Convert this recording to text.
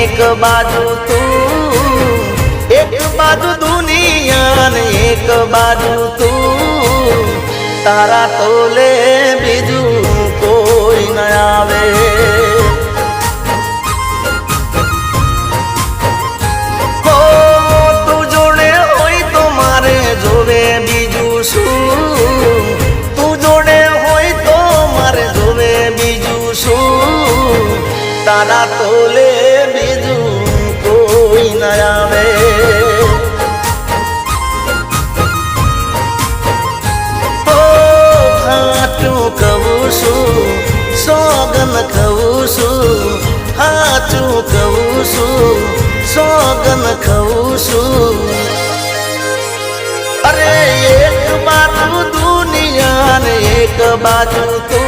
एक बाजू तू, एक बाजू दुनिया ने एक बाजू तू, तारा तोले बीजू कोई न आवे। हो तू जोड़े होई तो मारे जोवे बीजू शू, तू जोड़े होई तो मारे जोवे बीजू शू, तारा तोले बीजू कोई न आवे। हो हाचू कहूं छू सोगन कहूं छू, हाचू कहूं छू सोगन कहूं छू। अरे एक बाजू दुनिया ने एक बाजू तू,